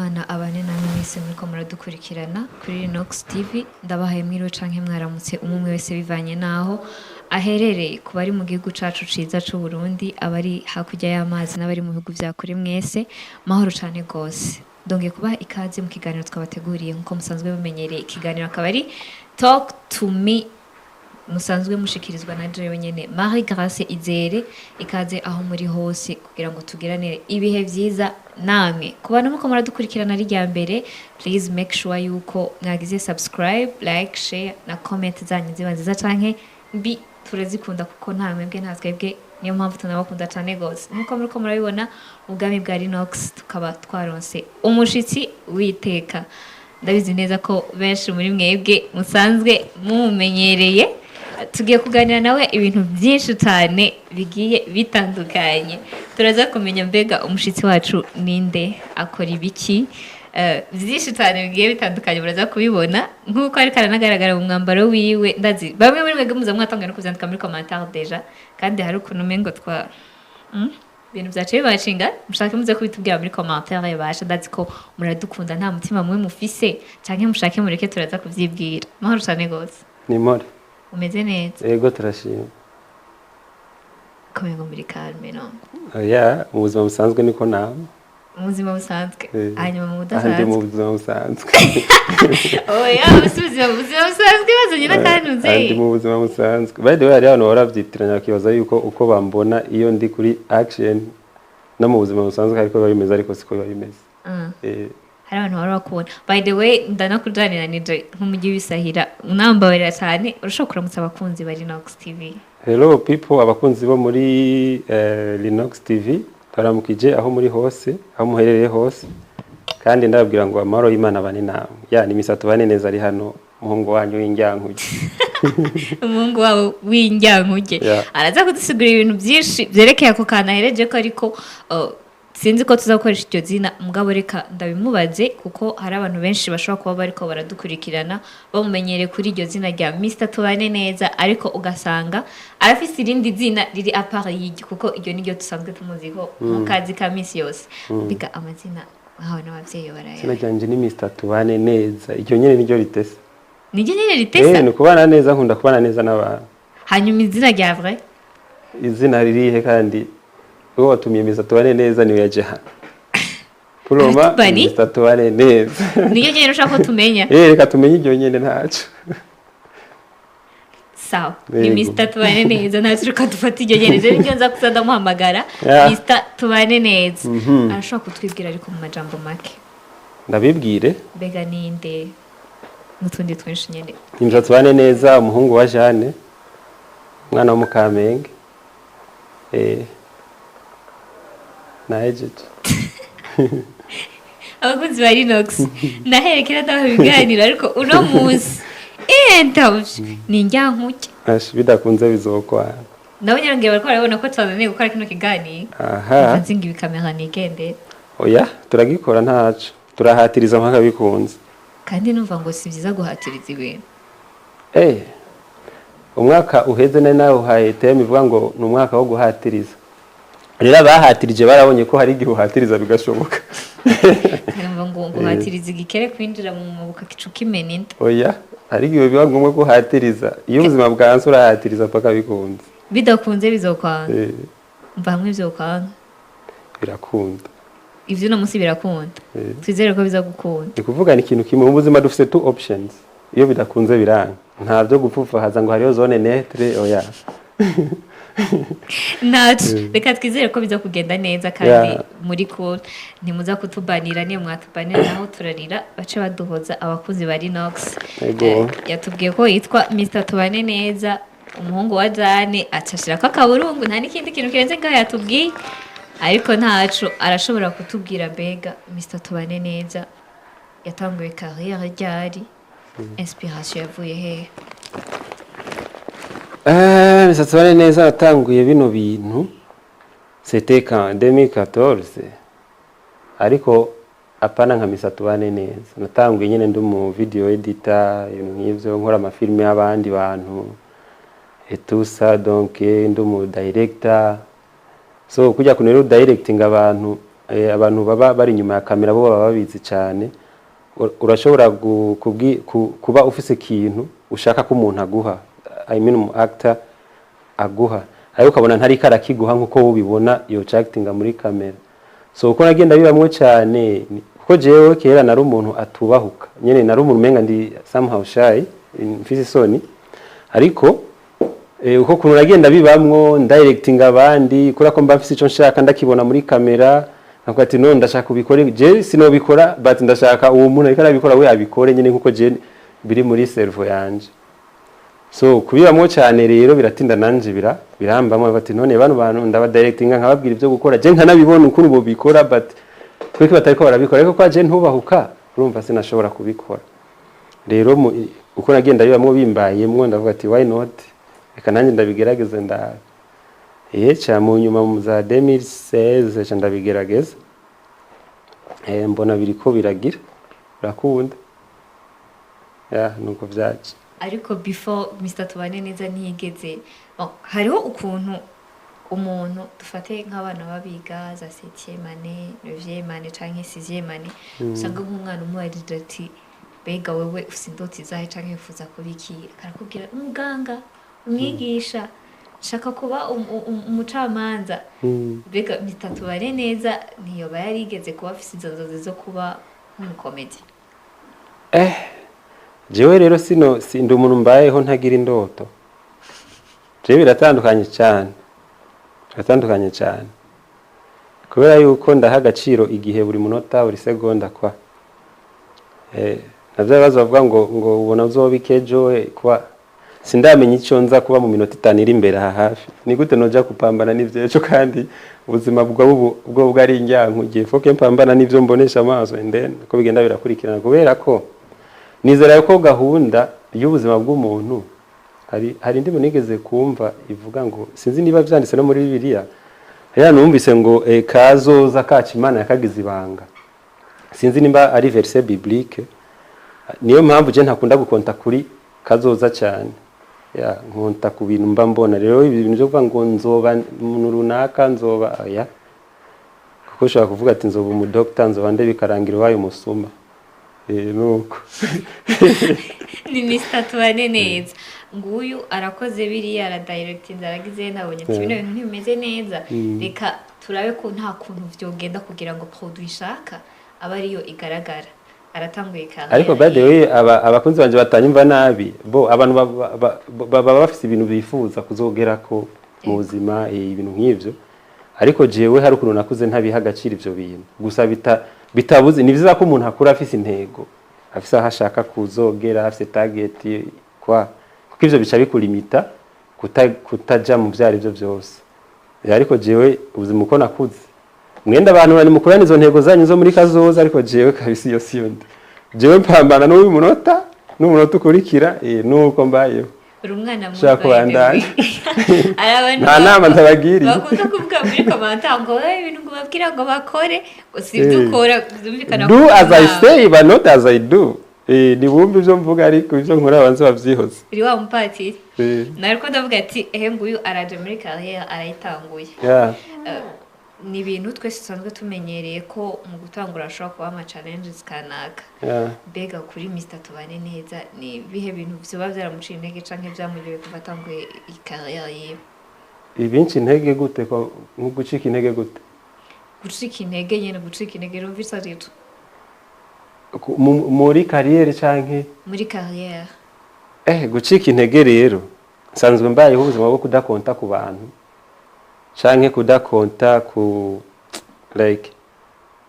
y'Imana abane namwe mwese muriko muradukurikirana kuri Linox TV ndabahaye mwiriwe canke mwaramutse umwe wese bivanye naho aherereye ku bari mu gihugu cacu ciza c'u Burundi abari hakurya y'amazi n'abari mu bihugu vya kure mwese mahoro cane gose donge kubaha ikaze mu kiganiro twabateguriye nkuko musanzwe bamenyereye ikiganiro akaba ari Talk to Me musanzwe mushikirizwa na jewe nyene Marie Grace Izere ikaze aho muri hose kugira ngo tugiranire ibihe vyiza namwe ku bantu muko muradukurikirana ari rya mbere please make sure yuko mwagize subscribe like share na comment zanyu ziba nziza canke mbi turazikunda kuko nta mwebwe nta twebwe niyo mpamvu tunabakunda cane gose nkuko muriko murabibona ubwami bwa Linox tukaba twaronse umushitsi witeka ndabizi neza ko benshi muri mwebwe musanzwe mumenyereye tugiye kuganira nawe ibintu byinshi cyane bigiye bitandukanye turaza kumenya mbega umushitsi wacu ninde akora ibiki byinshi cyane bigiye bitandukanye muraza kubibona nkuko ari karanagaragara mu mwambaro wiwe ndazi bamwe muri mwebwe muza mwatangana kuvyandika muri commentaire deja kandi hari ukuntu mengo twa ibintu byaciye bashinga mushake muze kubitubwira muri commentaire yabasha ndazi ko muradukunda nta mutima mwe mufise canke mushake mureke turaza kuvyibwira mahoro cyane gose ni more umeze neza yego turashima komego muri calme no oya mu buzima busanzwe niko nawe mu buzima busanzwe hanyuma mu ahandi budasanzwe mu buzima busanzwe oya ubuzima busanzwe bazanye n'akantuze ahandi mu buzima busanzwe by the way hari abantu baravyitiranya bakibaza yuko uko bambona iyo ndi kuri action no mu buzima busanzwe ariko biba bimeze ariko siko biba bimeze hari abantu bari bakubona by the way ndanakujanira nije nk'umujyi wisahira unambabarira cyane urashobora kuramutsa abakunzi ba Linox TV. Hello people abakunzi bo muri Linox TV taramukije aho muri hose aho muherereye hose kandi ndababwira ngo amahoro y'Imana bane nawe ni misato bane neza ari hano umuhungu wanyu w'injyankuge umuhungu wawe w'injyankuge araza kudusigurira ibintu byinshi byerekeye ako kana hereje ko ariko sinzi ko tuzakoresha iryo zina mugabo reka ndabimubaze kuko hari abantu benshi bashobora kuba bariko baradukurikirana bamumenyereye kuri iryo zina rya Mr Tubane neza ariko ugasanga arafise irindi zina riri apart y'igi kuko iryo niryo dusanzwe tumuziho mu kazi ka misi yose biga amazina aho n'abavyeyi baraya sina cyanje ni Mr Tubane neza iryo nyene niryo ritese niryo nyene ritese ni kubana neza nkunda kubana neza n'abantu hanyuma izina rya vrai izina ririhe kandi uwo watumye Mr Tubane neza niwe yaje hano Puroma Mr Tubane neza niyo nyene ushaka ko tumenya reka tumenye iryo nyene ntaco sawa ni Mr Tubane neza ntaco reka dufata iryo nyene je niryo nza kusanda muhamagara Mr Tubane neza arashaka kutwibwira ariko mu majambo make ndabibwire bega ninde n'utundi twinshi nyene Mr Tubane neza umuhungu wa Jane umwana wo mu Kamenge nahejeje abakunzi ba Linox naherekera ndaho biganira ariko uno munsi ndavye ni njyankuke bidakunze bizokwana nawe nyangiye bariko barabona ko twananiye gukora kino kiganiro nzinga ibikamera nigendera oya turagikora ntaco turahatiriza mpaka bikunze kandi numva ngo si vyiza guhatiriza ibintu umwaka uheze nawe uhaye teme ivuga ngo ni umwaka wo guhatiriza rero bahatirije barabonye ko hari igihe uhatiriza bigashoboka ngo guhatiriza igikere kwinjira mu mabuka kicuka imeninda oya hari igihe biba ngombwa guhatiriza iyo ubuzima bwanze urahatiriza paka bikunze bidakunze bizokwanga mva hamwe bizokwanga birakunda ivyo no musi birakunda twizere ko bizagukunda ni kuvuga ni ikintu kimwe mu buzima dufite two options iyo bidakunze biranga nta byo gupfufa haza ngo hariyo zone neutre oya nacu reka twizere ko biza kugenda neza kandi muri cool ntimuza kutubanira niyo mwatubanira naho turarira bace baduhoza abakuzi ba Linox yatubwiye ko yitwa Mr Tubane neza umuhungu wa Jane acashira ko akaburungu nta n'ikindi kintu kirenze ngaho yatubwiye ariko ntacu arashobora kutubwira bega Mr Tubane neza yatanguye carrière ryari inspiration yavuye hehe Mr Tubane neza yatanguye bino bintu c'était quand 2014 ariko apana nka Mr Tubane neza natanguye nyene ndi mu video editor ibintu nk'ivyo nkora amafilme y'abandi bantu et tout ça donc ndi mu director so kujya kunero directing abantu abantu baba bari inyuma ya kamera bo baba babizi cyane. Urashobora kuba ufise ikintu ushaka ko umuntu aguha, I mean umu actor aguha, ariko ukabona ntari karakiguha nkuko ubibona yo actinga muri kamera. So uko nagenda bibamwe cyane kuko jewe kera nari umuntu atubahuka nyene, nari umuntu menga ndi somehow shy, mfise isoni, ariko uko kuntu nagenda bibamwo directinga abandi kura ko mba mfise ico nshaka ndakibona muri kamera, nakuko ati no ndashaka ubikore, je sinobikora but ndashaka uwo muntu ariko arabikora we abikore nyene nkuko je biri muri servo yanje. So kubibamwo cyane rero biratinda nanje birambamwe bati none bantu ndaba directinga nkababwira ivyo gukora, je nkanabibona ukuntu bo bikora but tweke batariko barabikora, ariko kwa je ntubahuka urumva sinashobora kubikora. Rero uko nagenda bibamwo bimbayemwo ndavuga ati why not, reka nanjye ndabigerageza cha mu nyuma mu za 2016 cha ndabigerageza, mbona biriko biragira birakunda nuko vyaje. Ariko before Mr. Tubane neza ntiyigeze hariho ukuntu umuntu dufate nk'abana babiga za 7e année 9e année canke 6e année usanga nk'umwana umubajije ati bega wewe ufite indoti zahe canke ufuza kubiki, karakubwira umuganga, umwigisha, shaka kuba umucamanza. Bega Mr. Tubane neza ntiyoba yarigeze kuba afite izo nzozi zo kuba nk'umukomedi? Jewe rero sindi umuntu mbayeho ntagira indoto. Jewe biratandukanye cyane kubera yuko ndaha agaciro igihe buri munota buri segonda kwa navyo bazo bavuga ngo ubona uzobikejo kwa sindamenye icyo nza kuba mu minota 5 iri imbere hafi, ni gute noja kupambana n'ivyejo kandi ubuzima bwo bwari inyanku gihe foke mpambana n'ivyo mbonesha amaso then ko bigenda birakurikirana, kubera ko nizera ko gahunda y'ubuzima bw'umuntu hari ndimo nigeze kumva ivuga ngo sinzi niba vyanditse no muri Bibiliya, numvise ngo kazoza kaca Imana yakagize ibanga, sinzi nimba ari verset biblique, niyo mpamvu je ntakunda gukonta kuri kazoza cyane, nkonta ku bintu mba mbona. Rero ibintu byo kuvuga ngo nzoba umuntu runaka nzoba kuko ushaka kuvuga ati nzoba umudokta nzoba nde bikarangira wayo musuma nuko ni Mr. Tubane neza nguyu arakoze biriya aradirectinga aragize nabonye ati bino bintu ntibimeze neza, reka turabe ko nta kuntu vyogenda kugira ngo produit ishaka aba ariyo igaragara. Aratanguye kare, ariko by the way abakunzi banje batanyumva nabi bo abantu baba bafite ibintu bifuza kuzogera ko mu buzima ibintu nk'ivyo, ariko jewe hari ukuntu nakuze ntabiha agaciro ivyo bintu gusa bitabuze. Ni vyiza ko umuntu akura afise intego, afise aho ashaka kuzogera, afise target kuko ivyo bica bikulimita kutaja mu vyari byo byose. Ariko jewe ubuzima uko nakuze mwenda abantu bari mukurana izo ntego zanyu zo muri kazoza, ariko jewe kabisi yo siyondi jewe mpambana n'uyu munota n'umunota ukurikira nuko mbayeho. Urumwana mu Rwanda nta nama ndabagiriye bakunda kuvuga muri commentaire ngo ibintu ngo babwira ngo bakore ngo sivyo ukora byumvikana do as I say but not as I do. Ni bumbi byo mvuga ariko ibyo nkora abanze bavyihoze. Iri wa mpatiri nariko ndavuga ati nguyu araje muri carrière arayitanguye. Ni ibintu twese tusanzwe tumenyereye ko mu gutangura ashobora kuba ama challenges kanaka. Bega kuri Mr. Tubane neza ni bihe bintu byoba byaramuciye intege canke byamugiye kuva tanguye carrière yiwe? Ibinci intege gute ko gucika intege gute? Gucika intege nyene, gucika intege rumvisa rito muri carrière canke muri carrière? Gucika intege rero nsanzwe mbayeho ubuzima bwo kudakonta ku bantu canke kudakonta ku like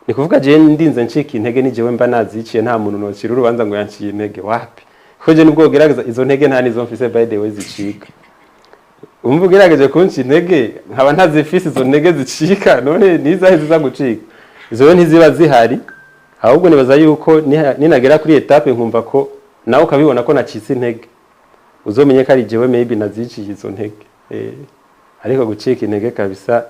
ni kuvuga je ndinze ncika intege ni jewe mba naziciye nta muntu nocira urubanza ngo yanciye intege wapi, ko je nubwo gerageza izo ntege nta nizo mfise by the way zicika. Umva gerageje kunci intege nkaba ntazifise izo ntege zicika, none nizahe ziza gucika? Izo ntiziba zihari, ahubwo nibaza yuko ninagera kuri etape nkumva ko nawe ukabibona ko nacitse intege uzomenye ko ari jewe maybe naziciye izo ntege. Ariko gucika intege kabisa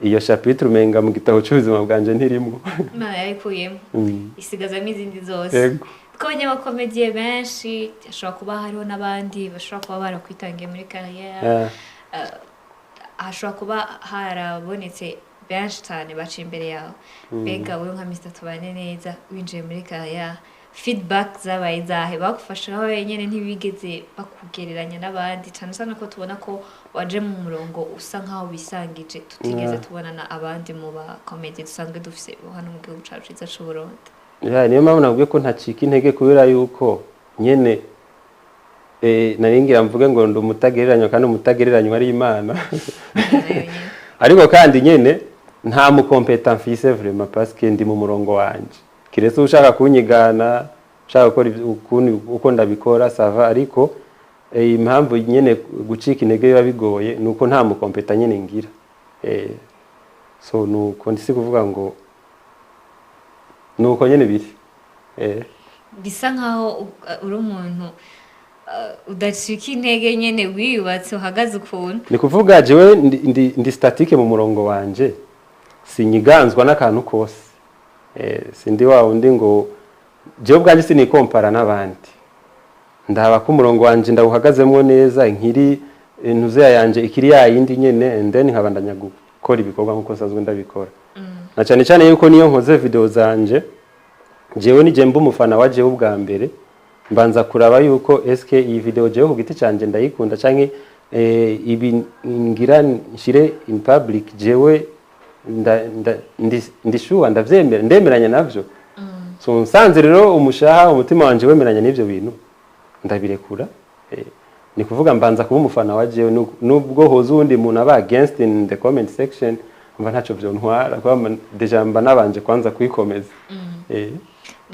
iyo chapitre umenga mu gitabo cy'ubuzima bwanje ntirimo. Yarikuyemo isigazamo izindi zose. Twabonye abakomediye benshi, ashobora kuba hariho n'abandi bashobora kuba barakwitangiye muri carrière, hashobora kuba harabonetse benshi cyane baca imbere yawe mbega wewe nka Mr Tubane Neza winjiye muri kaya feedback zabaye zahe bagufasha wenyine ntibigeze bakugereranya n'abandi cyane cyane ko tubona ko waje mu murongo usa nkaho bisangije tutigeze tubonana abandi mu ba comedy dusanzwe dufise hano mu gihugu cyacu cyiza cy'u Burundi niyo mpamvu nabwiye ko ntacika intege kubera yuko nyene naringira mvuge ngo ndi umutagereranywa kandi umutagereranywa ari Imana ariko kandi nyene nta mu competence mfise vraiment parce que ndi mu murongo wanje kiretse ushaka kunyigana ushaka gukora uko ndabikora sava ariko impamvu nyene gucika intege biba bigoye nuko nta mu competence nyene ngira so nuko ndisi kuvuga ngo nuko nyene biri bisa nkaho uri umuntu udacika intege nyene wiyubatse uhagaze ukuntu ni kuvuga jewe ndi statique mu murongo wanje sinyiganzwa n'akantu kose sindi wa undi ngo jewe bwanje sinikompara n'abandi ndaba ko umurongo wanje ndawuhagazemwo neza nkiri ntuze yanje ikiri yindi nyene and then nkabandanya gukora ibikorwa nkuko sanzwe ndabikora na cyane cyane yuko niyo nkoze video zanje jewe ni jembe umufana wa jewe ubwa mbere mbanza kuraba yuko SK iyi video jewe ku giti canje ndayikunda canke ibi ngira nshire in public jewe ndishuwa ndavyemera ndemeranya navyo so nsanze rero umushaha umutima wanje wemeranya n'ivyo bintu ndabirekura ni kuvuga mbanza kuba umufana wa jewe nubwo hoza undi muntu aba against in the comment section mba ntaco byo ntwara kwa deja mba nabanje kwanza kwikomeza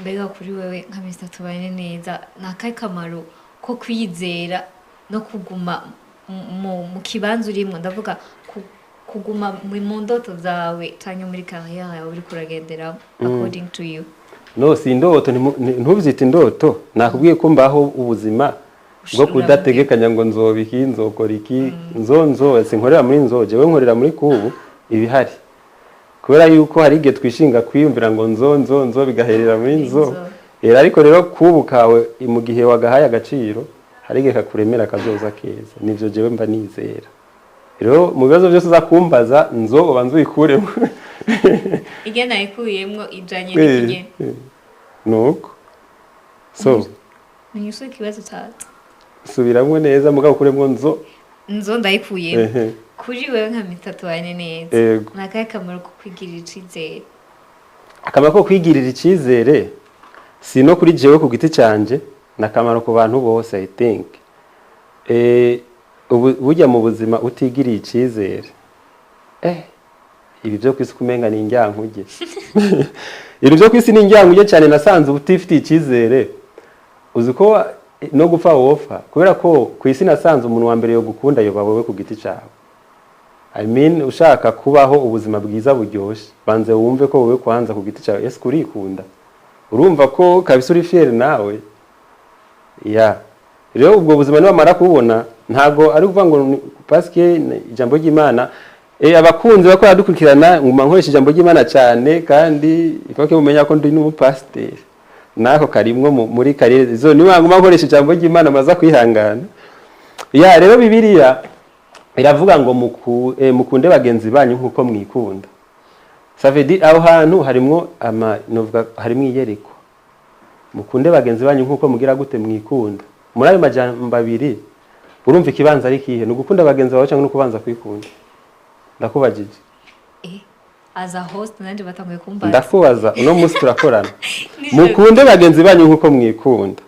mbega kuri wewe nka Mr Tubane Neza nakaye kamaro ko kwizera no kuguma mu kibanza urimo ndavuga kuguma mu ndoto zawe tanyo muri career yawe uri kuragendera according to you no si indoto ntubyite indoto nakubwiye ko mbaho ubuzima bwo kudategekanya ngo nzobiki nzokora iki nzo sinkorera muri nzoje we nkorera muri kubu ibihari kubera yuko hari igihe twishinga kwiyumvira ngo nzo bigaherera muri nzo ariko rero kubu kawe mu gihe wagahaye agaciro hari igihe kakuremera kazoza keza nivyo jewe mba nizera rero mu bibazo byose uzakumbaza nzo ubanza uyikuremo igena ikuyemwo ijanye n'ikinye nuko so ninyuso kibazo tatu subiramwe neza mugabo kuremwo nzo ndayikuyemo kuri wewe nka Mr Tubane Neza nakaye kamaro ko kwigirira icizere akamaro ko kwigirira icizere si no kuri jewe ku giti canje nakamaro ku bantu bose I think burya mu buzima utigiriye icizere ibi byo kwisi kumenga ni injyankuge ibi byo kwisi ni injyankuge cyane nasanze ubutifitiye icizere uzi ko no gupfa wofa kubera ko kwisi nasanze umuntu wa mbere yo gukunda yoba wewe ku giti cyawe I mean ushaka kubaho ubuzima bwiza buryoshye banze wumve ko wowe kwanza ku giti cyawe ese kurikunda urumva ko kabisa uri fier nawe rero ubwo buzima niba mara kubona ntago ari kuvuga ngo parce que ijambo ry'Imana abakunzi bako yadukurikirana nguma nkoresha ijambo ry'Imana cyane kandi ifake mumenya ko ndi n'umupasiteri nako karimwo muri karere zo niba nguma nkoresha ijambo ry'Imana maza kwihangana rero Bibiliya iravuga ngo mukunde bagenzi banyu nkuko mwikunda savedi aho hantu harimo novuga harimo iyerekwa mukunde bagenzi banyu nkuko mugira gute mwikunda muri ayo majambo abiri urumva ikibanza ari kihe nugukunda bagenzi bawe cyangwa no kubanza kwikunda ndakubajije as a host nanje batanguye kumbaza ndakubaza uno munsi turakorana mukunde bagenzi banyu nkuko mwikunda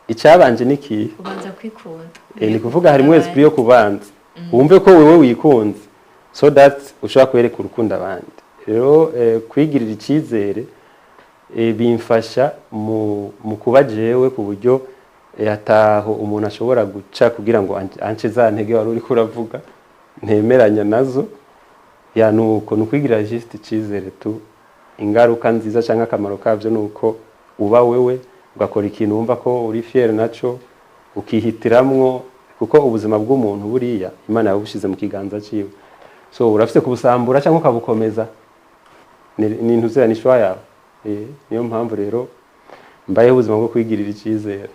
icyabanje nikihe kubanza kwikunda ni kuvuga harimo esprit yo kubanza wumve ko wewe wikunze so that ushaka kwereka urukundo abandi rero kwigirira icizere bimfasha mu kuba jewe ku buryo yataho umuntu ashobora guca kugira ngo ance za ntege wari uri kuravuga ntemeranya nazo nuko nukwigirira just icizere tu ingaruka nziza cyangwa akamaro kavyo nuko uba wewe ugakora ikintu wumva ko uri fier naco ukihitiramwo kuko ubuzima bw'umuntu buriya Imana yabushize mu kiganza ciwe so urafite kubusambura cyangwa ukabukomeza ni ntuzera nishwa yawe niyo mpamvu rero mbaye ubuzima bwo kwigirira icizere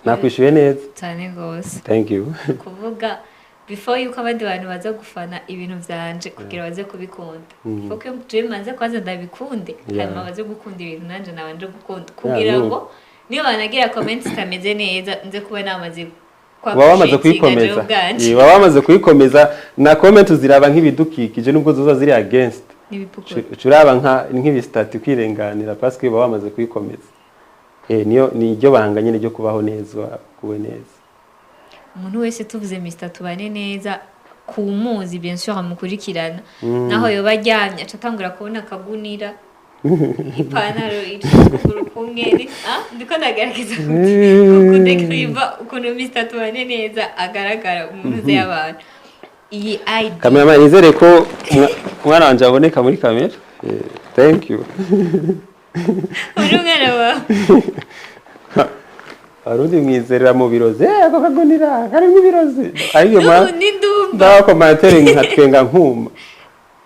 nakwishuye neza cyane gose thank you kuvuga before yuko abandi bantu baza gufana ibintu vyanje kugira baze kubikunda kuko je manze kwaza ndabikunde hanyuma baze gukunda ibintu nanje nabanje gukunda kugira ngo niyo banagira comments itameze neza nze kuba namaze baba bamaze kuyikomeza baba bamaze kuyikomeza na comment ziraba nk'ibidukikije nubwo zoza ziri against curaba nk'ibistati kwirenganira parce que baba bamaze kuyikomeza niyo niryo banga nyine ryo kubaho neza kuwe neza umuntu wese tuvuze Mr tubane neza kumuzi bien sûr amukurikirana naho yoba ajyanye acatangura kubona akagunira ipantaro icukuru kumwe ndiko ndagerageza kudekriva ukuntu Mr tubane neza agaragara umuze y'abantu iyi ID kamera nizere ko mwana wanje aboneka muri kamera thank you uri umwana wawe arundi mwizerera mu biroze ako kagunira kari mu biroze ariyo ndumva commentaire nkatwenga nkuma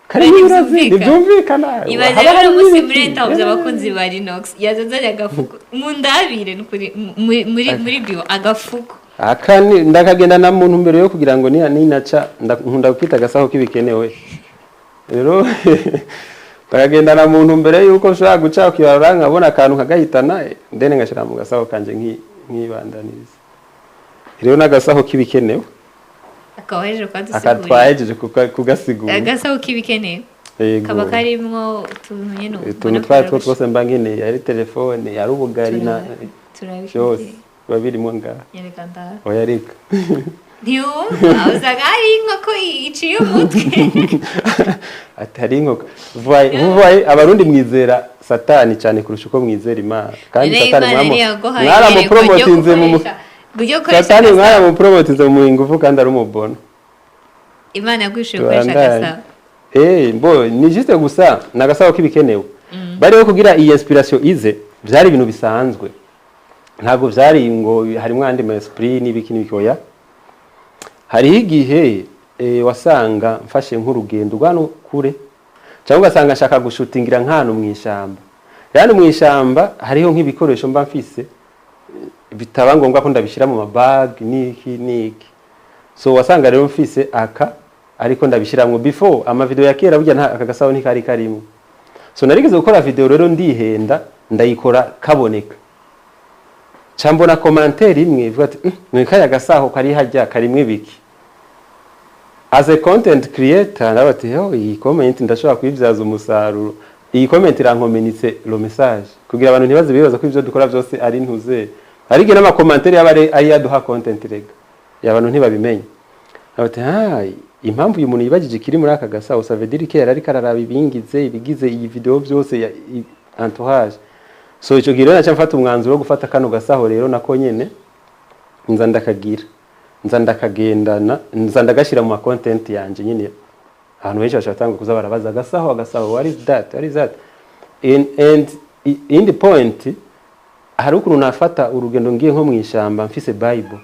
kari mu biroze byumvikana ibaze rero musi murenta uza abakunzi ba Rinox yazazanya agafuko mundabire muri bio agafuko akani ndakagenda na muntu mbere yo kugira ngo ninaca nkunda kwita agasaho kibikenewe rero bakagenda na muntu mbere yuko ushaka guca ukibara nkabona akantu kagahitana ndene ngashira mu gasaho kanje nk'ibandaniriza rero n'agasaho kibikenewe akawaje kwadusigura akatwajeje kugasigura agasaho kibikenewe kaba karimwo utuntu nyene utuntu twatwo twose mbangeneye ari telefone yari ubugari na cyose babirimo ngaha yereka ndara oya reka ntiyumva uzaga ari inkoko iciye umutwe atari inkoko vuvaye abarundi mwizera satani cyane kurusha uko mwizera Imana kandi satani mwaramupromotinze mu satani mwaramupromotinze mu ingufu kandi ari umubona Imana yagwishuye gukoresha agasaho mbo ni juste gusa nagasaho kibikenewe bariho kugira iyi inspiration ize byari ibintu bisanzwe ntabwo byari ngo harimo andi ma esprit n'ibiki n'ibikoya hari igihe wasanga mfashe nk'urugendo rwano kure cyangwa ugasanga nshaka gushutingira nk'ahantu mu ishamba yani mu ishamba hariho nk'ibikoresho mba mfise bitaba ngombwa ko ndabishyira mu mabag niki so wasanga rero mfise aka ariko ndabishyiramo before ama video ya kera burya aka gasaho ntikari karimo so narigeze gukora video rero ndihenda ndayikora kaboneka chambona commentaire imwe ivuga ati mwikaya gasaho kari hajya karimwe biki as a content creator nabati iyi comment ndashobora kwibyaza umusaruro iyi comment irankomenitse lo message kugira abantu ntibaze bibaza ko ivyo dukora byose ari ntuze arige n'ama commentaire yabare ari yaduha content rega y'abantu ntibabimenye nabati impamvu uyu muntu yibagije kiri muri aka gasaho ça veut dire que yari kararaba ibigize iyi video byose ya entourage so ico giro naca mfata umwanzuro wo gufata kano gasaho rero nako nyene nza ndakagendana nza ndagashira mu content yanje nyene ahantu henshi bashatanga kuza barabaza agasaho what is that and in the point hari ukuntu nafata urugendo ngiye nko mu ishamba mfise bible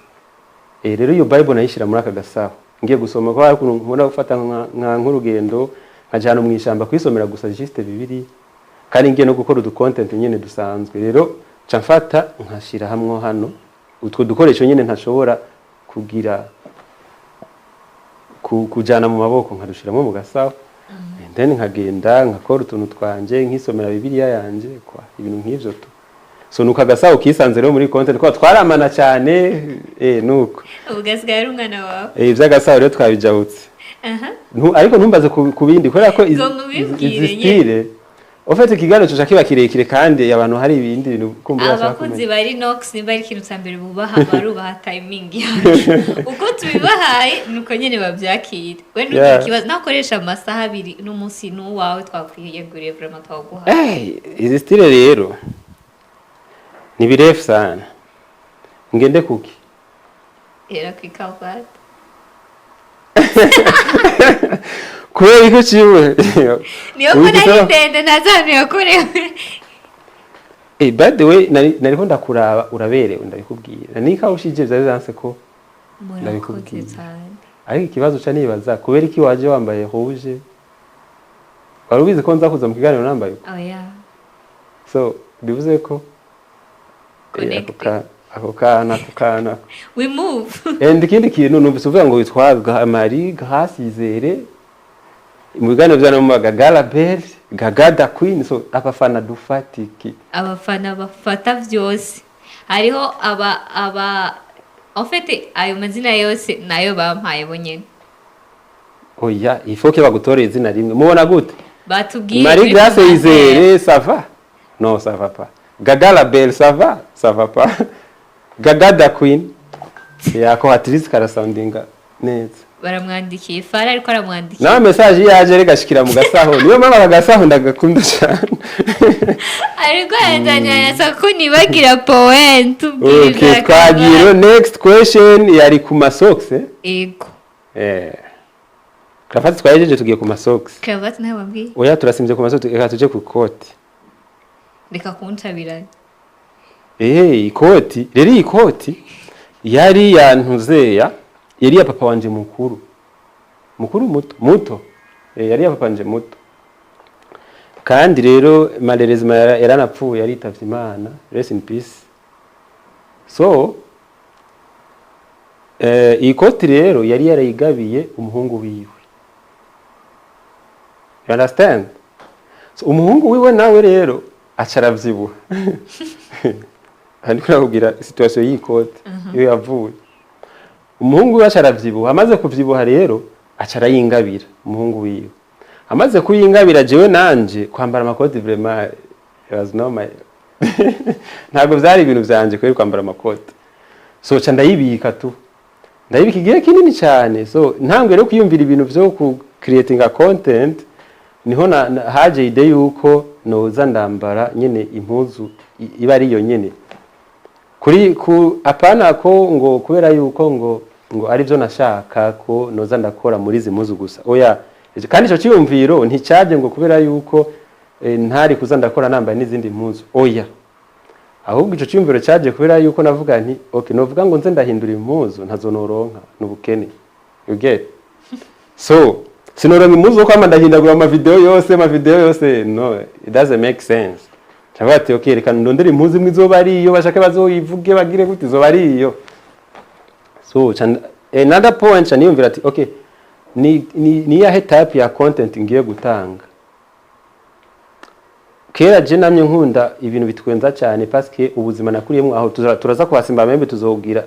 rero iyo bible nayishira muri aka gasaho ngiye gusoma ko hari ukuntu nkunda gufata nk'urugendo nkajana mu ishamba kwisomera gusa juste bibiri kandi ngiye no gukora content nyene dusanzwe rero ca mfata nkashira hamwe hano utwo dukoresho nyene ntashobora kugira kujana mu maboko nkadushiramo mu gasaho then nkagenda nkakora utuntu twanje nkisomera bibiliya yanje kwa ibintu nk'ivyo to so nuka gasaho kisanze rero muri content ko twaramana cyane nuko ubugasigaye ari umwana wawe ivy'agasaho rero twabijahutse ariko ntumbaze kubindi kubera ko izistire ofete kiganiro cyo kiba kirekire kandi abantu hari ibindi bintu kumbura abakunzi bari Rinox nimba ari ikintu cyambere bubaha barubaha timing yacu uko tubibahaye nuko nyene bavyakira we ntukibaza nakoresha amasaha 2 n'umunsi n'uwawe twakwiyeguriye vraiment twaguha izi style rero ni birefu sana ngende kuki era kwikalkwata kubera iko ciwe niyo kuna ndende nazanu yakorewe by the way nariko ndakuraba uraberewe ndabikubwira nika ushije byaje zanse ko ndabikubwira ariko ikibazo ca nibaza kubera iki waje wambaye rouge warubize ko nza kuza mu kiganiro nambaye oh yeah so bivuze ko ako kana we move ikindi kintu numvise uvuga ngo witwa Amari Gasizere mu biganiro bya mu Gagala Bell Gagada Queen, so abafana dufatiki, abafana bafata vyose. Hariho aba en fait ayo mazina yose nayo bampaye bonyene. Oya ifoke bagutoreye izina rimwe mubona gute Batubwiye Marie Grace Izere ça va? Non ça va pas. Gagala Bell ça va? Ça va pas. Gagada Queen yako hatrice karasoundinga neza. Baramwandikiye Fara ariko aramwandikiye. Na message yaje regashikira mu gasaho. Niyo mama bagasaho ndagakunda cyane. Ariko yanzanya sako nibagira point tubwiriza. Okay, twagiro next question yari ku masocks Ego. Cravate twayejeje tugiye ku masocks. Cravate nawe wabwiye? Oya turasimje ku masocks eka tuje ku koti. Reka kuntabiranye. Ikoti, rero ikoti yari yantuzeya, yari ya papa wanje mukuru. Mukuru muto. Yari ya papa wanje muto. Kandi rero malheureusement yaranapfuye yaritavye Imana. Rest in peace. So ikoti rero yari yarayigabiye umuhungu wiwe. You understand? So umuhungu wiwe nawe rero acaravyibuha. Handiko nakubwira situation y'ikoti iyo yavuye. Umuhungu we acaravyibuha, amaze kuvyibuha rero acarayingabira umuhungu wiwe. Amaze kuyingabira jewe nanje kwambara amakoti vraiment was no my ntago vyari ibintu vyanje kweri kwambara amakoti. So ca ndayibika tu. Ndayibika igihe kinini cyane. So ntangwe rero kwiyumvira ibintu vyo ku creating a content niho haje ide yuko noza ndambara nyene impuzu iba ari yo nyene. Kuri ku apana ko ngo kubera yuko ngo ari byo nashaka ko noza ndakora muri zimuzu gusa. Oya kandi ico cyumviro nticyaje ngo kubera yuko ntari kuza ndakora nambaye n'izindi mpuzu. Oya ahubwo ico cyumviro cyaje kubera yuko navuga nti okay novuga ngo nze ndahindura impuzu ntazonoronka n'ubukene. You get? So sinoronka impuzu ko amandahindagura ama video yose no it doesn't make sense. Chabati okay reka ndondere impuzu imwe izoba ari iyo bashaka bazoyivuge bagire gute izoba ari iyo. So another point niyumvira ati okay ni ya type ya content ngiye gutanga. Kera je namye nkunda ibintu bitwenza cyane parce que ubuzima nakuriyemo aho turaza kwasimba membe tuzogira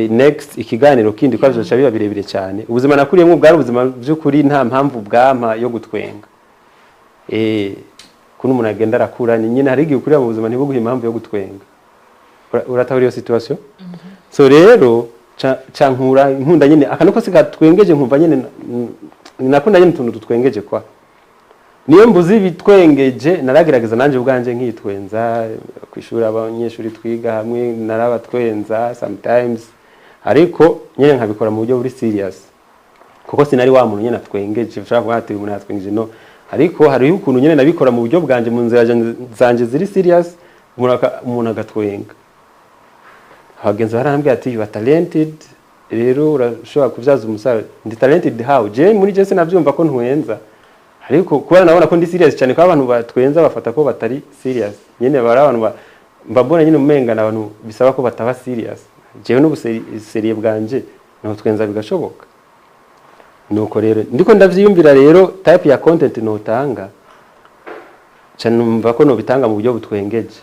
next ikiganiro kindi kwa byo biba birebire cyane. Ubuzima nakuriyemo bwari ubuzima by'ukuri nta mpamvu bwampa yo gutwenga. Kuno umuntu agenda arakura ni nyine hari igihe ukurira mu buzima ntibuguhe impamvu yo gutwenga. Uratahura iyo situation? So rero cankura nkunda nyine akantu ko sigatwengeje nkumva nyine nakunda nyine tuntu tutwengeje kwa. Niyo mbuzi bitwengeje naragerageza nanje ubwanje nkitwenza kwishura abanyeshuri twiga hamwe narabatwenza sometimes ariko nyine nkabikora mu buryo buri serious. Kuko sinari wa muntu nyine atwengeje ushaka kuhati umuntu atwengeje no ariko hari ukuntu nyine nabikora mu buryo bwanje mu nzira zanje ziri serious umuntu agatwenga. Abagenzi barambye ati you are talented rero urashobora kubyaza umusaruro. Ndi talented how? Je muri je sinavyumva ko ntwenza. Ariko kuba nabona ko ndi serious cyane ko abantu batwenza bafata ko batari serious. Nyene bara abantu mbabona nyine umenga nabantu bisaba ko bataba serious. Jewe no buseriye bwanje no twenza bigashoboka. Nuko rero ndiko ndavyiyumvira rero type ya content notanga canumva ko no bitanga mu buryo butwengeje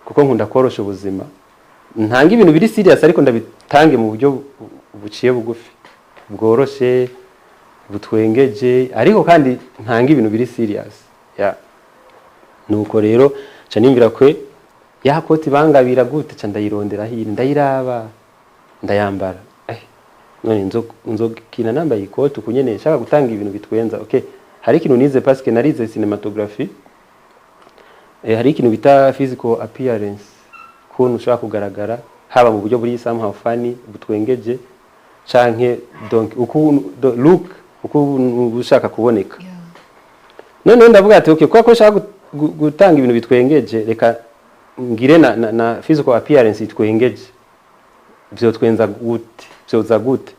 kuko nkunda korosha ubuzima. Ntanga ibintu biri serious ariko ndabitange mu buryo buciye bugufi bworoshe butwengeje ariko kandi ntanga ibintu biri serious ya nuko rero canimvira kwe ya koti bangabira gute ca ndayirondera hiri ndayiraba ndayambara none nzokina nambaye ikoti kunyene nshaka gutanga ibintu bitwenza. Okay hari ikintu nize parce que narize cinematography hari ikintu bita physical appearance kuntu ushaka kugaragara haba mu buryo buri somehow funny butwengeje canke donc look uko ushaka kuboneka. None ndavuga ati okay kwa shaka gutanga ibintu bitwengeje reka ngire na physical appearance itwengeje byo twenza gute byoza gute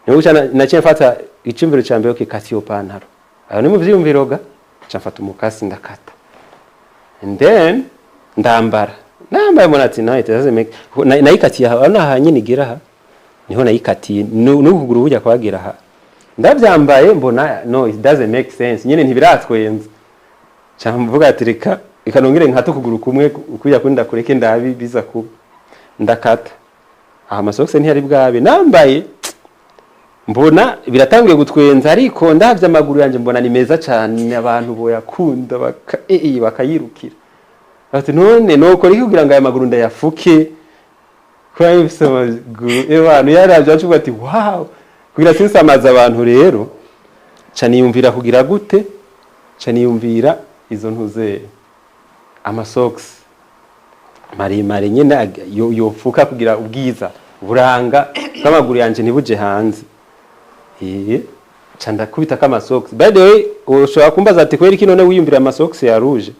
niho cyane naciye mfata icumviro cyambere okay kasiyo pantaro aho ni mu vyumviroga cyafata umukasi ndakata and then ndambara nambaye mbona ati nawe tazeme nayikatiye aha naha nyine igera aha niho nayikatiye n'ukuguru bujya kwagera aha ndabyambaye mbona no it doesn't make sense nyine ntibiratwenza cyamvuga ati reka ikanongere nkata ukuguru kumwe kujya kundi ndakureke ndabi biza kuba ndakata aha amasokisi ntiyari bwabe nambaye mbona biratangiye gutwenza ariko ndavye amaguru yanje mbona ni meza cyane abantu boyakunda bakayirukira ati none noko riki kugira ngo aya maguru ndayafuke kwa yifise amaguru abantu yaravye acuba ati wow kugira sinsamaza abantu rero caniyumvira kugira gute caniyumvira izo ntuze amasocks mari nyene yofuka kugira ubwiza buranga n'amaguru yanje ntibuje hanze canda kubita kama socks by the way ushobora kumbaza ati kweri kino ne wiyumvira amasocks ya rouge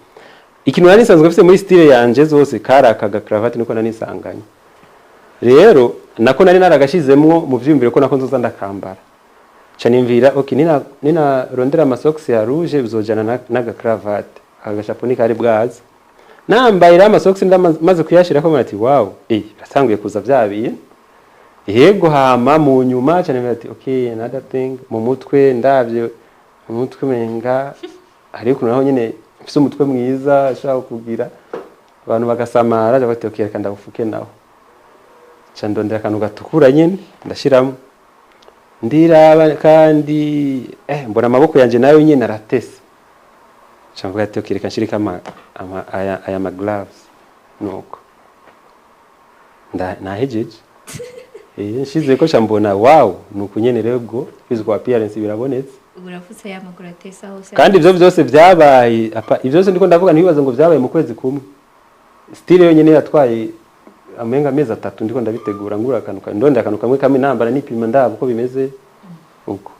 ikintu nari nsanzwe mfite muri style yanje zose karakaga cravate niko nani sanganye rero nako nari naragashizemwo mu vyumvire ko nako nzoza ndakambara canimvira okay nina rondera amasocks ya rouge bizojana naga cravate agashapo ni kari bwaza nambaye amasocks ndamaze kuyashira ko ati wow rasanguye kuza vyabiye yego hama mu nyuma cyane ati okay another thing mu mutwe ndavye mu mutwe menga ariko naho nyine mfise umutwe mwiza ashaka kugira abantu bagasamara bati okay reka ndabufuke naho candondera kantu gatukura nyine ndashiramo ndiraba kandi mbona amaboko yanje nayo nyine aratese cyangwa ati okay reka nshirika aya gloves nuko nahejeje nshize ko cyambona wow nuko nyene rego physical appearance birabonetse urafutse ya maguru atesa hose kandi ivyo byose byabaye ivyo byose ndiko ndavuga ntibibaza ngo byabaye mu kwezi kumwe style yonyene yatwaye amenga mezi 3 ndiko ndabitegura ngura akanuka ndonda akanuka kamwe kamwe nambara nipima ndabo uko bimeze uko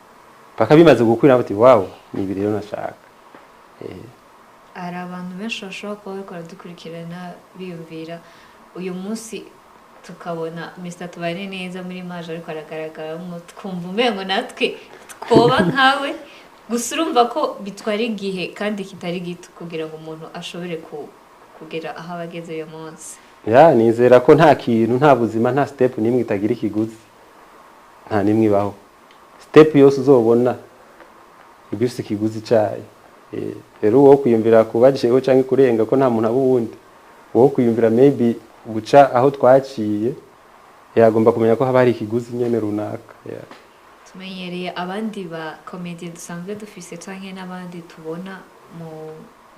paka bimaze gukwira bati wow ni ibiri rero nashaka ari abantu benshi bashobora kuba bakora dukurikirana biyumvira uyu munsi tukabona Mr. Tubane neza muri maje ariko aragaragara mu twumva umengo natwe twoba nkawe gusa urumva ko bitwara igihe kandi kitari gito kugira ngo umuntu ashobore kugera aho abageze uyu munsi nizera ko nta kintu nta buzima nta step nimwe itagira ikiguzi nta nimwe ibaho step yose uzobona ibifise ikiguzi cyayo rero wo kwiyumvira kubajeho canke kurenga ko nta muntu abuwundi wo kwiyumvira maybe guca aho twaciye yagomba kumenya ko haba hari ikiguzi nyene runaka tumenyereye abandi ba comedy dusanzwe dufise canke n'abandi tubona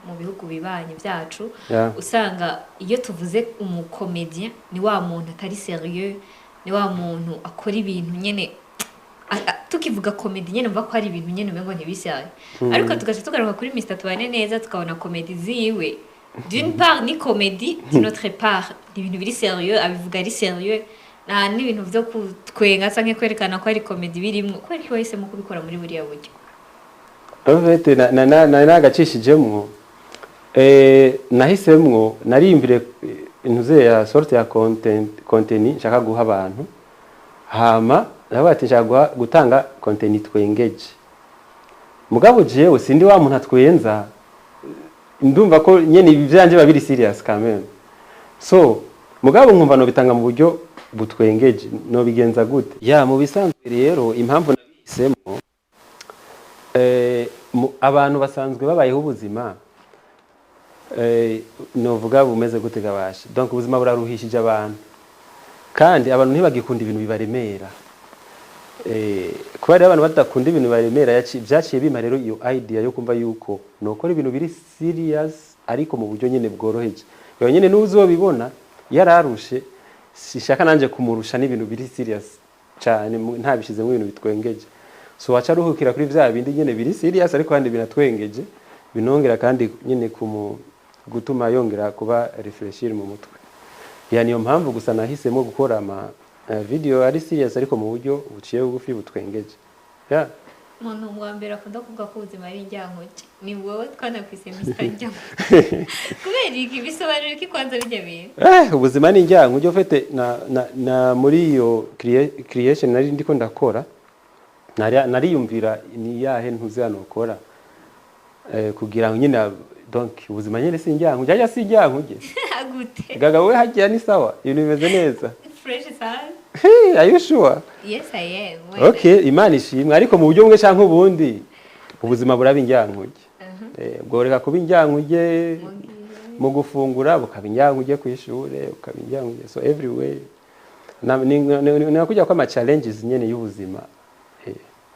mu bihugu bibanye byacu usanga iyo tuvuze umukomedien ni wa muntu atari serieux ni wa muntu akora ibintu nyene tukivuga comedy nyene mva ko hari ibintu nyene umengo ntibishaye ariko tugaje tugaruka kuri Mr. Tubane neza tukabona comedy ziwe d'une part ni comédie d'une autre part ibintu biri sérieux abivuga ari sérieux na n'ibintu byo kutwenga canke kwerekana ko ari comédie birimwe ko ari wese mu kubikora muri buriya buryo Ovete nagacishijemwo nahisemwo narimvire intuze ya sorte ya content nshaka guha abantu hama nabati nshaka gutanga content twengeje mugabo jewe sindi wa muntu atwenza ndumva ko nyene ivyanje babiri serious kameme so mugabo nkumva no bitanga mu buryo butwengeje no bigenza gute mu bisanzwe rero impamvu nabihisemo abantu basanzwe babayeho ubuzima novuga bumeze gute gabasha donc ubuzima buraruhishije abantu kandi abantu ntibagikunda ibintu bibaremera kuba rero abantu badakunda ibintu baremera byaciye bima rero iyo idea yo kumva yuko nokora ibintu biri serious ariko mu buryo nyene bworoheje yo nyene n'uzobibona yararushe sishaka nanje kumurusha n'ibintu biri serious cyane ntabishize mu bintu bitwengeje so wacha ruhukira kuri vya bindi nyene biri serious ariko kandi binatwengeje binongera kandi nyene gutuma yongera kuba refreshir mu mutwe niyo mpamvu gusa nahisemo gukora video ari serious ariko mu buryo buciye bugufi butwengeje umuntu wa mbere akunda kuvuga ko ubuzima ari njyankuge ni wowe twanakwise Mr. Njyankuge kubera iki bisobanura iki kwanza bijya bintu ubuzima ni njyankuge ufite na muri iyo creation nari ndiko ndakora nariyumvira ni yahe ntuze hano ukora kugira ngo nyine donc ubuzima nyene si njyankuge ajya si njyankuge gute gaga we hagiye ni sawa ibintu bimeze neza fresh sana hey are you sure yes I am okay imana ishimwe ariko mu buryo bumwe canke ubundi ubuzima buraba injyankuge bworeka kuba injyankuge mu gufungura bukaba injyankuge ku ishure bukaba injyankuge so everywhere na kujya kwa ama challenges nyene y'ubuzima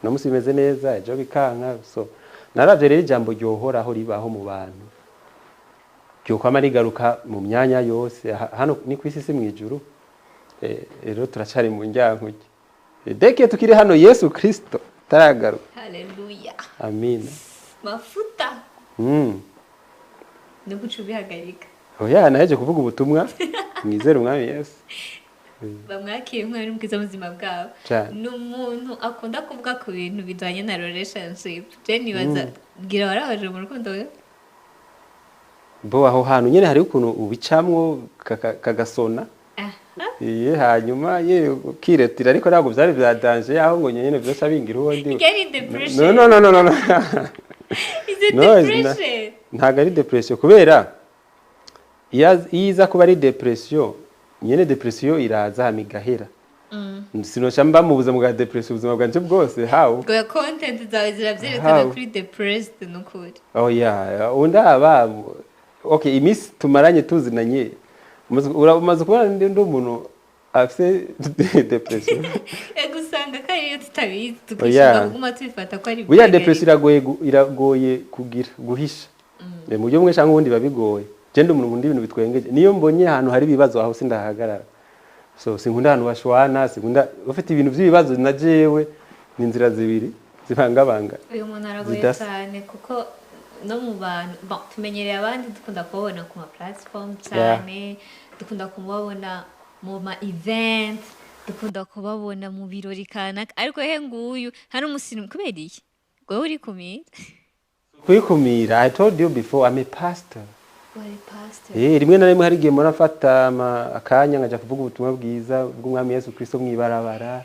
no musi bimeze neza ejo bikanka so naravye rero ijambo ryohoraho ribaho mu bantu ryokwama rigaruka mu myanya yose hano ni kwisi si mwijuru rero turacari mu njyankuge deke tukiri hano Yesu Kristo taragaruka haleluya amina mafuta no gucubihagarika oya naje kuvuga ubutumwa mwizere umwami Yesu bamwakira umwami mwiza mu buzima bwabo n'umuntu akunda kuvuga ku bintu bijanye na relationship je nibaza gira warahoje mu rukundo we bo aho hantu nyene hari ukuntu ubicamwo kagasona hanyuma kiretira ariko ntabwo byari byadanje yaho ngo nyene byose abingira ubundi no ntabwo ari depression kubera iza kuba ari depression nyene depression iraza hamigahera sinosha mba mu buzima bwa depression ubuzima bwanje bwose how go content zawe ziravyerekana kuri depressed nukuri undaba okay imisi tumaranye tuzinanye umaze kubona ndi umuntu afite depression gusanga kari tutabizi tukishaka kuguma twifata ko ari buya depression iragoye kugira guhisha mu buryo bumwe cyangwa ubundi babigoye je ndi umuntu ibintu bitwengeje niyo mbonye ahantu hari ibibazo aho sindahagarara so sinkunda ahantu bashwana sinkunda ufite ibintu by'ibibazo na jewe ni inzira zibiri zibangabanga uyu muntu aragoye cyane kuko no mu bantu tumenyereye abandi dukunda kubabona ku ma platform cyane dukunda kubabona mu ma event dukunda kubabona mu birori kanaka ariko he nguyu hari umusirimu kubera iki ngo uri kumira I told you before I'm a pastor rimwe na rimwe hari igihe murafata akanya ngaja kuvuga ubutumwa bwiza bw'umwami Yesu Kristo mwibarabara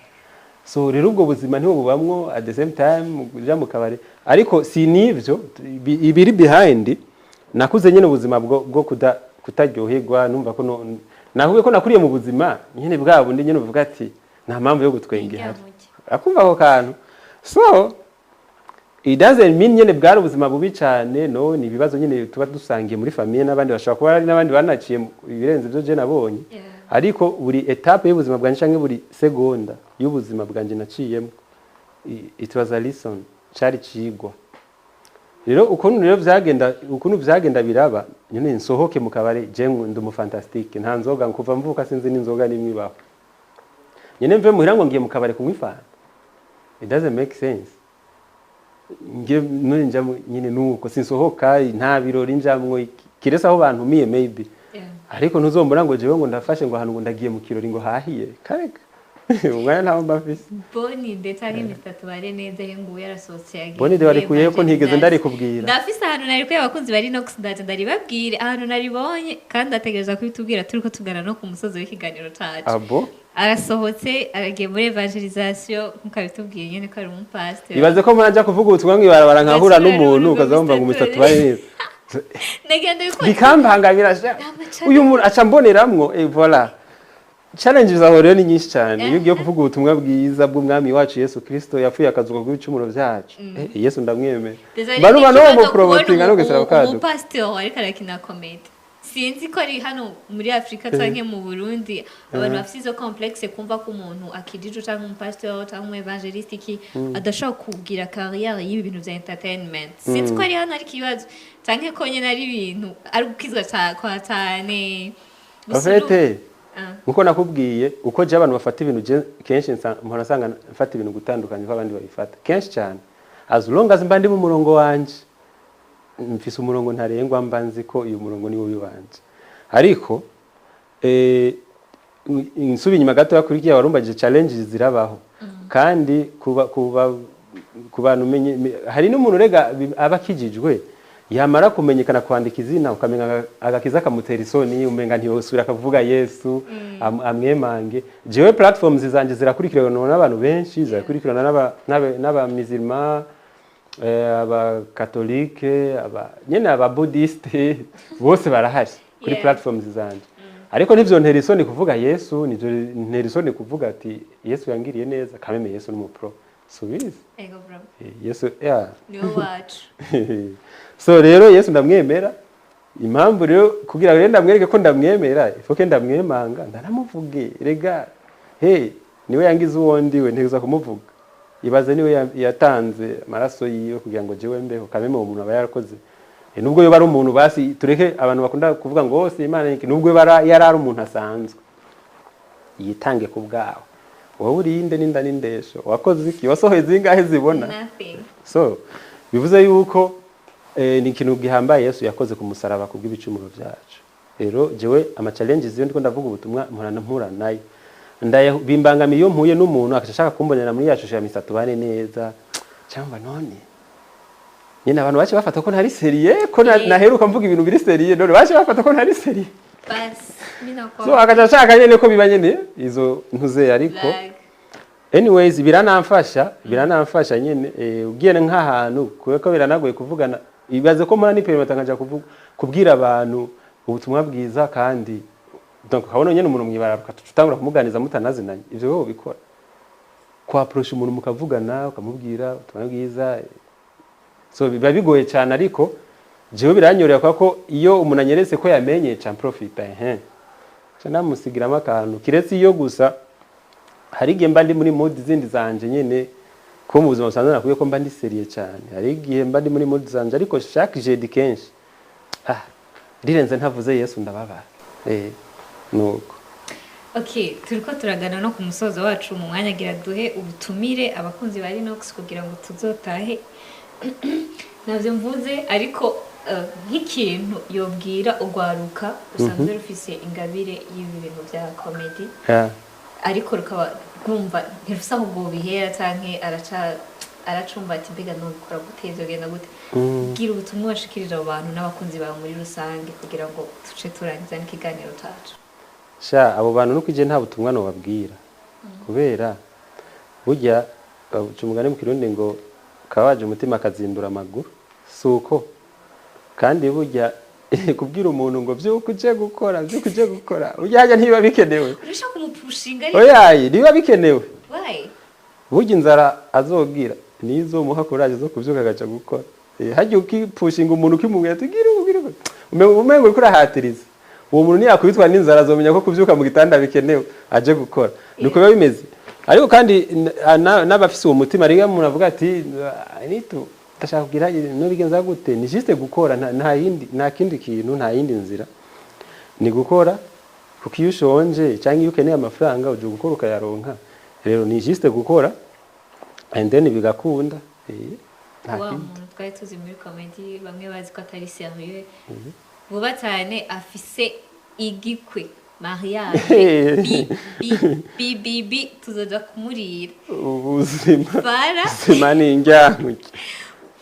so rero ubwo buzima niho bubamwo at the same time uja mu kabare ariko si nivyo ibiri behind nakuze nyene ubuzima bwo kutaryoherwa numva ko nahuye ko nakuriye mu buzima nyene bwabo ndi nyene uvuga ati nta mpamvu yo gutwengera akumva ko kantu so it doesn't mean nyene bwari ubuzima bubi cyane no ni ibibazo nyene tuba dusangiye muri famille n'abandi bashaka kuba ari n'abandi banaciye ibirenze byo je nabonye ariko buri etape y'ubuzima bwanje canke buri segonda y'ubuzima bwanje naciyemo it was a lesson cari cigwa rero ukuntu byagenda biraba nyene nsohoke mu kabare je ndumu fantastique nta nzoga kuva mvuka sinzi n'inzoga nimwe baho nyene mve muhira ngo ngiye mu kabare kunywa ifanta it doesn't make sense nge nje nyine nuko sinsohoka nta birori njamwo kiresa aho bantu miye maybe ariko ntuzombona ngo jewe ngo ndafashe ngo ahantu ngo ndagiye mu kirori ngo hahiye kareka umwana ntaho mbafise boni ndetse ari mitatu bare neza he ngo yarasohotse yagiye boni de barikuye ko ntigeze ndari kubwira ndafise ahantu nari kuye abakunzi bari Nox ndaje ndari babwire ahantu nari bonye kandi ategereza kubitubwira turiko tugana no ku musozi w'ikiganiro cacu abo arasohotse aragiye muri evangelisation nkuko bitubwiye nyene ko ari umupasteur ibaze ko mwaje kuvuga ubutumwa ngibarabara nkahura n'umuntu ukazomba ngo mitatu bare neza negende ko bikambangabira uyu muntu aca mboneramwo voilà challenges aho rero ni nyinshi cyane iyo ugiye kuvuga ubutumwa bwiza bw'umwami wacu Yesu Kristo yapfuye akazuka ku bicumuro byacu Yesu ndamwemera baruba no mu promotinga no gusaba kacu umupasteur ariko arakina comedy sinzi ko ari hano muri Afrika canke mu Burundi abantu bafite izo complexe kumva ko umuntu akidije cyangwa umupasteur cyangwa mu evangeliste ki adashaka kugira carrière y'ibi bintu bya entertainment sinzi ko ari hano ari kibazo canke ko nyene ari ibintu ari gukizwa cyane afete nkuko nakubwiye uko je abantu bafata ibintu kenshi mpora sanga mfata ibintu gutandukanye ko abandi babifata kenshi cyane as long as mba ndi mu murongo wanje mfise umurongo ntarengwa mba nzi ko uyu murongo ni wowe wanje ariko insubi nyuma gato yakurikiye warumbagije challenges zirabaho kandi ku bantu umenye hari n'umuntu rega abakijijwe yamara kumenyekana kwandika izina ukamenya agakiza kamutera isoni umenga ntiyosubira akavuga Yesu amwemange jewe platforms zanje zirakurikirana n'abantu benshi zirakurikirana n'abamizirma aba katolike nyene aba buddhiste bose barahari kuri platforms zanje ariko nivyo ntera isoni kuvuga Yesu nivyo ntera isoni kuvuga ati Yesu yangiriye neza kameme Yesu n'umupro subizi ego bro Yesu yeah niwe wacu so rero Yesu ndamwemera impamvu rero kugira ngo ndamwereke ko ndamwemera ifoke ndamwemanga ndanamuvuge rega hey niwe yangize uwondi we nteza kumuvuga ibaze niwe yatanze amaraso yiwe kugira ngo jewe mbeho kameme uwo muntu aba yarakoze nubwo yo bari umuntu basi tureke abantu bakunda kuvuga ngo hose Imana iki nubwo yarari umuntu asanzwe yitange ku bwawe wowe urinde n'inda n'indesho wakoze iki wasohoye zingahe zibona so bivuze yuko ni ikintu gihambaye Yesu yakoze ku musaraba kubw'ibicumuro byacu rero jewe ama challenges yo ndiko ndavuga ubutumwa mpura nayo bimbangamiye iyo mpuye n'umuntu akashaka kumbonera muri yashusho ya misatu bane neza cyangwa none nyine abantu bace bafata ko ntari serie ko naheruka mvuga ibintu biri serie none bace bafata ko ntari serie basi mina kwa so akashaka nyene ko bibanyene izo ntuze ariko anyways biranamfasha nyene ugiye nk'ahantu kuko biranagoye kuvugana ibaze ko mpora ni perimeter nkaja kubwira abantu ubutumwa bwiza kandi donc kabona nyene umuntu mwibara tutangura kumuganiza mutanazinanye ivyo wowe bikora kwa approach umuntu mukavugana ukamubwira ubutumwa bwiza so biba bigoye cyane ariko jewe biranyorera ko iyo umuntu anyeretse ko yamenye cha profit cyana musigiramo akantu kiretse iyo gusa hari igihe mba ndi muri mode zindi zanje nyene ko mu buzima busanzwe nakuye ko mba ndi serie cyane hari igihe mba ndi muri mode zanje ariko chaque jeudi kenshi rirenze ntavuze Yesu ndababara nuko okay turiko turagana no ku musozo wacu mu mwanya gira duhe ubutumire abakunzi bari Nox kugira ngo tuzotahe navyo mvuze ariko nk'ikintu yobwira ugwaruka usanzwe rufise ingabire y'ibi bintu bya comedy ariko rukaba kumva ntirusa ahubwo bihera canke aracumva ati mbega no gukora guteza genda gute gira ubutumwa bashikirira abo bantu n'abakunzi bawe muri rusange kugira ngo tuce turangiza n'ikiganiro cacu abo bantu nuko ije nta butumwa no babwira kubera burya umugani mu Kirundi ngo kawaje umutima akazindura amaguru suko kandi burya kubwira umuntu ngo vyuko uje gukora ujyaje ntiba bikenewe urashaka kumupushinga oyaye niba bikenewe why burya inzara azogira nizo muha courage zo kuvyuka gaca gukora hajye ukipushinga umuntu ukimubwira tugira umengo uriko urahatiriza uwo muntu ntiyakubitwa n'inzara azomenya ko kuvyuka mu gitanda bikenewe aje gukora nuko biba bimeze ariko kandi n'abafise uwo mutima riga umuntu avuga ati nitu ndashaka kugira no bigenza gute ni juste gukora nta kindi kintu nta yindi nzira ni gukora kuko iyo ushonje cyangwa iyo ukeneye amafaranga uje gukora ukayaronka rero ni juste gukora and then bigakunda wa muntu twari tuzi muri comedy bamwe bazi ko atari serieux vuba cyane afise igikwe mariage bi tuzoja kumurira ubuzima ni injyamuke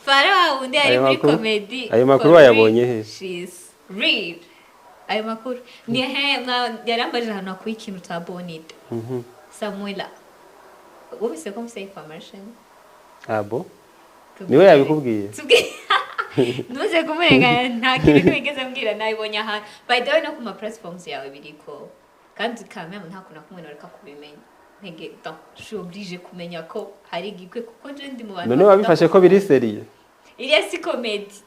Fara undi ari muri comedy ayo makuru wayabonye he she's real ayo makuru ni yarambaje hano akuye ikintu ta bonite Samuela ubise ko mfise information abo niwe yabikubwiye nuze kumurenga nta kintu wigeze mbwira nayibonye aha by the way no kuma platforms yawe biriko kandi kamera nta kuna kumwe noreka kubimenya ntege donc je suis obligé kumenya ko hari igikwe kuko je ndi mu bantu none wabifashe ko biri serie si comédie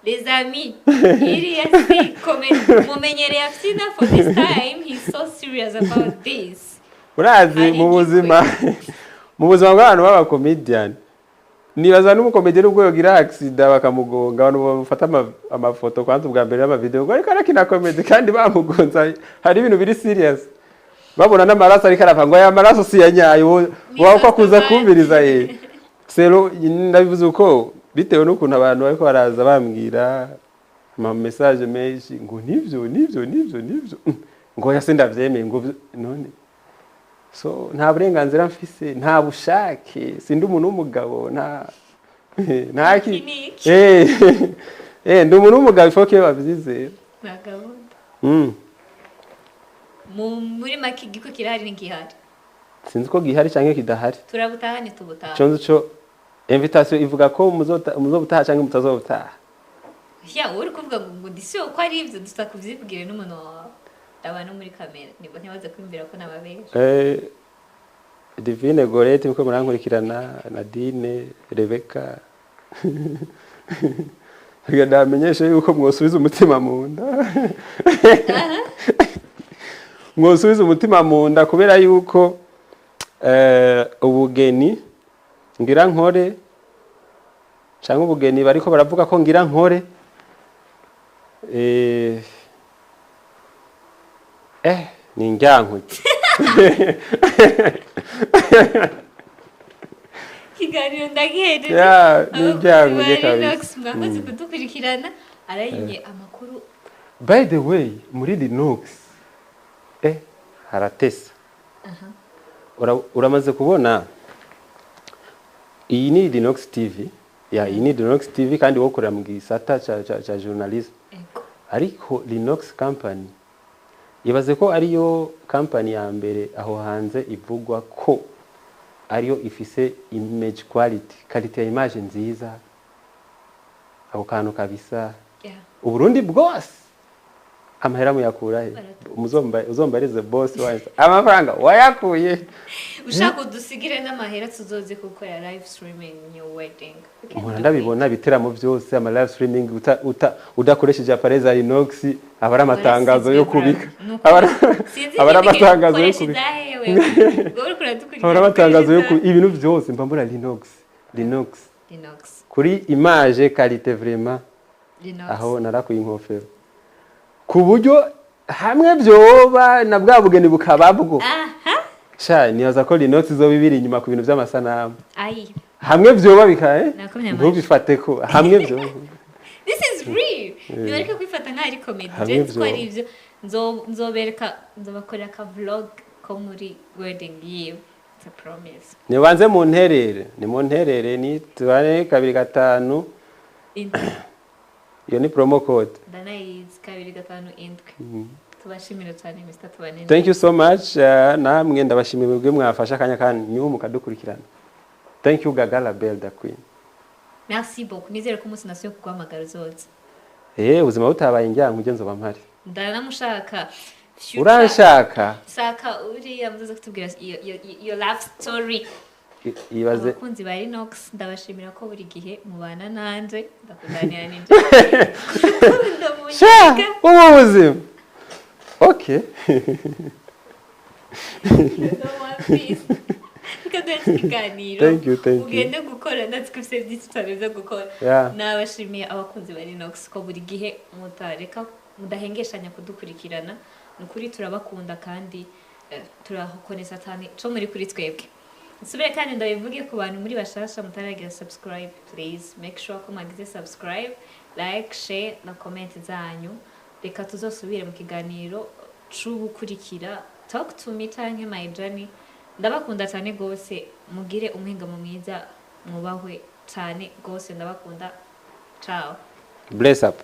les amis si comédie mumenyereye afina for this time he's so serious about this urazi mu buzima bw'abantu baba comedian nibaza n'umukomedian ubwo yogira accident bakamugonga abantu bafata amafoto kwanza ubwa mbere y'ama video ngo ariko arakina comedy kandi bamugonza hari ibintu biri serious babona n'amaraso ariko arava aya maraso si yanyayo wako kuza kumviriza sero ndabivuze uko bitewe n'ukuntu abantu bariko baraza bambwira ama message menshi ngo nivyo ngo yase ndavyemeye ngo none so nta burenganzira mfise nta bushake sindi umuntu w'umugabo ntaki ndi umuntu w'umugabo ifoke bavyizera nagabunda muri makigiko kirahari n'igihari sinzi ko gihari canke kidahari turabutahane tubutaha conzo co invitation ivuga ko muzobutaha canke mutazobutaha ya uri kuvuga ngo ndisiyo ko ari ibyo dusa kuvyibwire n'umuntu wawe ndabana muri kamera nibo ntibaze kwimbira ko nababeje Divine Gorete muko murankurikirana Nadine Rebecca ndamenyesha yuko mwosubiza umutima mu nda mwosubiza umutima mu nda kubera yuko ubugeni ngira nkore cyangwa ubugeni bariko baravuga ko ngira nkore ni njyankuki kiganiro ndagihejeje ni njyankuki kabisa mwakoze kudukurikirana arayinye amakuru. By the way muri Linux haratesa uramaze kubona iyi ni Linux TV iyi ni Linux TV kandi wokorera mu gisata cha journalism ariko Linux company ibaze ko ariyo company ya mbere aho hanze ivugwa ko ariyo ifise image quality ya image nziza ako kantu kabisa Uburundi bwose amahera muyakura he uzombarize boss wawe amafaranga wayakuye ushaka udusigire n'amahera tuzoze gukora live streaming new wedding umuntu ndabibona biteramo byose ama live streaming udakoresheje appareil za Linux abara amatangazo yo kubika abara amatangazo yo kubika abara amatangazo yo ibintu byose mbambura Linux kuri image qualité vraiment aho narakuye inkofero ku buryo hamwe byoba na bwa bugeni bukababwo sha nibaza ko Linux zo bibiri inyuma ku bintu by'amasanamu hamwe byoba bikaye ntubifate ko hamwe byo this is real nibareke kwifata nka ari comedy je twari ivyo nzobakorera ka vlog ko muri wedding yiwe it's a promise nibanze mu nterere ni 225 iyo ni promo code Danayiz 257 tubashimira cyane Mr. Tubanene. Thank you so much namwe ndabashimiye bwe mwafasha kanya kandi nyumu mukadukurikirana. Thank you Gagala Belle the Queen. Merci beaucoup nizere ko umunsi nasiyo kuguhamagara uzoza ubuzima butabaye njyangu ngenzo bampari ndanamushaka uranshaka saka uriya muzoza kutubwira your love story ibaze abakunzi ba Linux ndabashimira ko buri gihe mubana nanje ndakuganira n'inje ubuzima okay Thank you. Ugende gukora ndatsikuze byitutare byo gukora nabashimiye abakunzi ba Linux ko buri gihe mutareka mudahengeshanya kudukurikirana nukuri turabakunda kandi turahokoneza cyane cyo muri kuri twebwe nsubire kandi ndabivuge ku bantu muri bashasha mutaragira subscribe please make sure ko magize subscribe like share na comment zanyu reka tuzosubire mu kiganiro c'ubukurikira talk to me tanke my journey ndabakunda cyane gose mugire umwingamo mwiza mwubahwe cyane gose ndabakunda ciao bless up